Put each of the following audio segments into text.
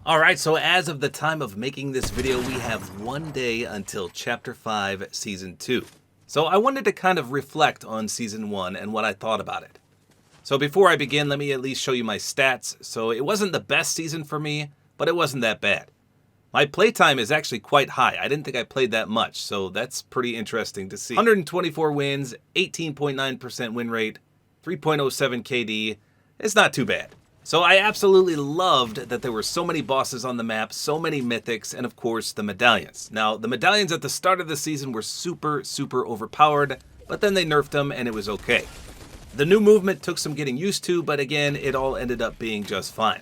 Alright, so as of the time of making this video, we have 1 day until Chapter 5, Season 2. So I wanted to kind of reflect on Season 1 and what I thought about it. So before I begin, let me at least show you my stats. So it wasn't the best season for me, but it wasn't that bad. My playtime is actually quite high. I didn't think I played that much, so that's pretty interesting to see. 124 wins, 18.9% win rate, 3.07 KD. It's not too bad. So I absolutely loved that there were so many bosses on the map, so many mythics, and of course the medallions. Now, the medallions at the start of the season were super overpowered, but then they nerfed them and it was okay. The new movement took some getting used to, but again, it all ended up being just fine.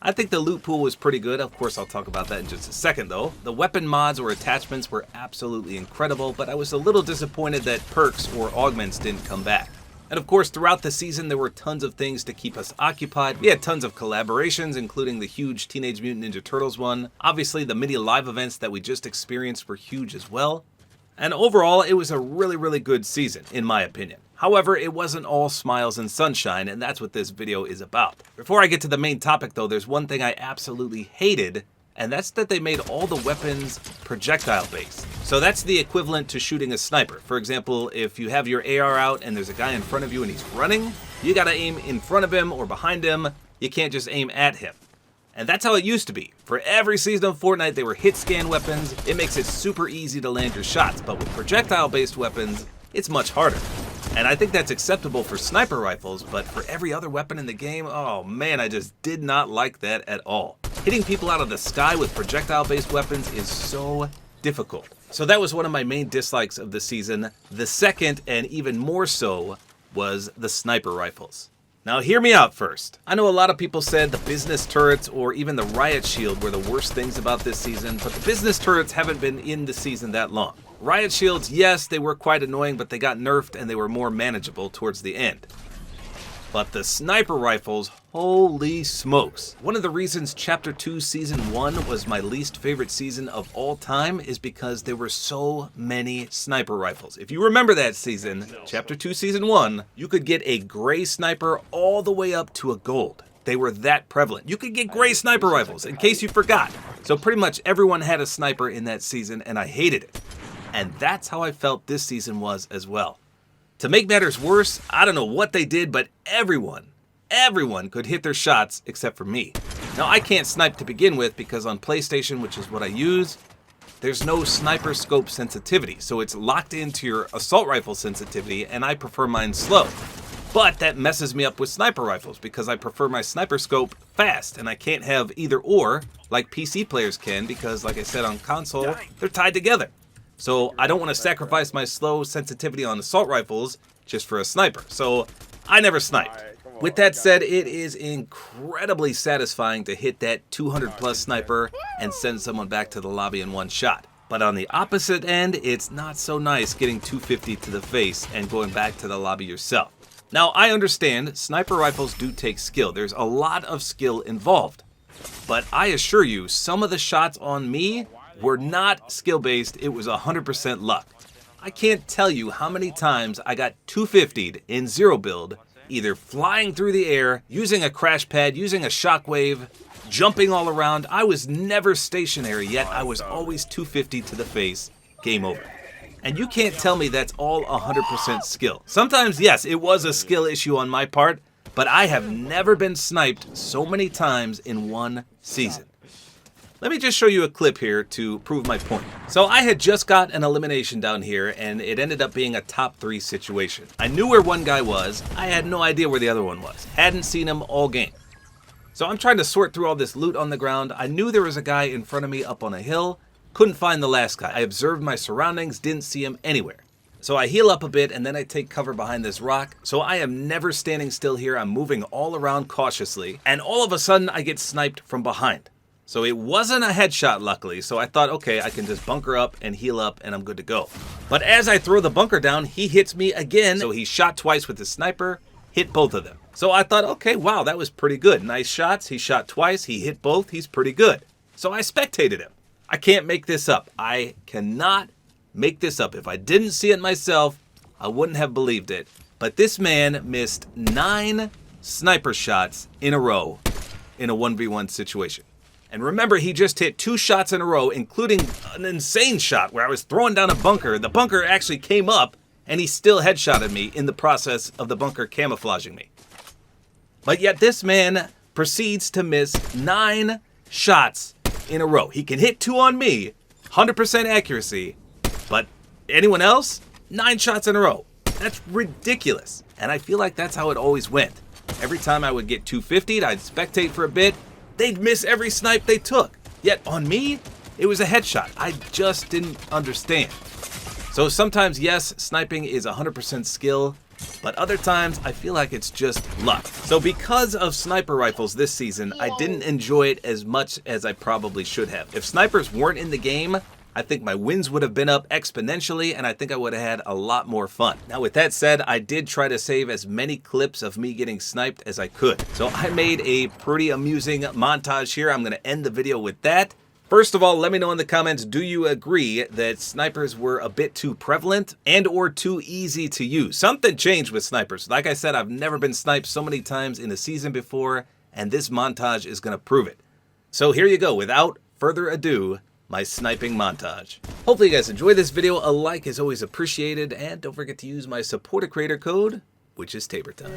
I think the loot pool was pretty good. Of course, I'll talk about that in just a second though. The weapon mods or attachments were absolutely incredible, but I was a little disappointed that perks or augments didn't come back. And of course, throughout the season, there were tons of things to keep us occupied. We had tons of collaborations, including the huge Teenage Mutant Ninja Turtles one. Obviously, the mini live events that we just experienced were huge as well. And overall, it was a really good season, in my opinion. However, it wasn't all smiles and sunshine, and that's what this video is about. Before I get to the main topic though, there's one thing I absolutely hated, and that's that they made all the weapons projectile based. So that's the equivalent to shooting a sniper. For example, if you have your AR out and there's a guy in front of you and he's running, you gotta aim in front of him or behind him. You can't just aim at him. And that's how it used to be. For every season of Fortnite, they were hit scan weapons. It makes it super easy to land your shots, but with projectile based weapons, it's much harder. And I think that's acceptable for sniper rifles, but for every other weapon in the game, oh man, I just did not like that at all. Hitting people out of the sky with projectile-based weapons is so difficult. So that was one of my main dislikes of the season. The second, and even more so, was the sniper rifles. Now hear me out first. I know a lot of people said the business turrets or even the riot shield were the worst things about this season, but the business turrets haven't been in the season that long. Riot shields, yes, they were quite annoying, but they got nerfed and they were more manageable towards the end. But the sniper rifles, holy smokes. One of the reasons Chapter 2 Season 1 was my least favorite season of all time is because there were so many sniper rifles. If you remember that season, Chapter 2 Season 1, you could get a gray sniper all the way up to a gold. They were that prevalent. You could get gray sniper rifles, in case you forgot. So pretty much everyone had a sniper in that season, and I hated it. And that's how I felt this season was as well. To make matters worse, I don't know what they did, but everyone could hit their shots except for me. Now, I can't snipe to begin with because on PlayStation, which is what I use, there's no sniper scope sensitivity. So it's locked into your assault rifle sensitivity, and I prefer mine slow. But that messes me up with sniper rifles because I prefer my sniper scope fast, and I can't have either or like PC players can because, like I said, on console, they're tied together. So I don't want to sacrifice my slow sensitivity on assault rifles just for a sniper. So I never sniped. With that said, it is incredibly satisfying to hit that 200 plus sniper and send someone back to the lobby in one shot. But on the opposite end, it's not so nice getting 250 to the face and going back to the lobby yourself. Now, I understand sniper rifles do take skill. There's a lot of skill involved. But I assure you, some of the shots on me were not skill-based, it was 100% luck. I can't tell you how many times I got 250'd in zero build, either flying through the air, using a crash pad, using a shockwave, jumping all around. I was never stationary, yet I was always 250 to the face, game over. And you can't tell me that's all 100% skill. Sometimes, yes, it was a skill issue on my part, but I have never been sniped so many times in one season. Let me just show you a clip here to prove my point. So I had just got an elimination down here and it ended up being a top 3 situation. I knew where one guy was, I had no idea where the other one was. Hadn't seen him all game. So I'm trying to sort through all this loot on the ground. I knew there was a guy in front of me up on a hill. Couldn't find the last guy. I observed my surroundings, didn't see him anywhere. So I heal up a bit and then I take cover behind this rock. So I am never standing still here. I'm moving all around cautiously. And all of a sudden I get sniped from behind. So it wasn't a headshot, luckily, so I thought, okay, I can just bunker up and heal up and I'm good to go. But as I throw the bunker down, he hits me again. So he shot twice with his sniper, hit both of them. So I thought, okay, wow, that was pretty good. Nice shots, he shot twice, he hit both, he's pretty good. So I spectated him. I can't make this up. I cannot make this up. If I didn't see it myself, I wouldn't have believed it. But this man missed 9 sniper shots in a row in a 1v1 situation. And remember, he just hit 2 shots in a row, including an insane shot where I was throwing down a bunker. The bunker actually came up, and he still headshotted me in the process of the bunker camouflaging me. But yet this man proceeds to miss 9 shots in a row. He can hit 2 on me, 100% accuracy, but anyone else? 9 shots in a row. That's ridiculous. And I feel like that's how it always went. Every time I would get 250'd, I'd spectate for a bit. They'd miss every snipe they took. Yet on me, it was a headshot. I just didn't understand. So sometimes, yes, sniping is 100% skill, but other times I feel like it's just luck. So because of sniper rifles this season, I didn't enjoy it as much as I probably should have. If snipers weren't in the game, I think my wins would have been up exponentially, and I think I would have had a lot more fun. Now, with that said, I did try to save as many clips of me getting sniped as I could. So I made a pretty amusing montage here. I'm gonna end the video with that. First of all, let me know in the comments, do you agree that snipers were a bit too prevalent and or too easy to use? Something changed with snipers. Like I said, I've never been sniped so many times in a season before, and this montage is gonna prove it. So here you go, without further ado, my sniping montage. Hopefully you guys enjoyed this video. A like is always appreciated, and don't forget to use my Support-A-Creator Code, which is tabortime.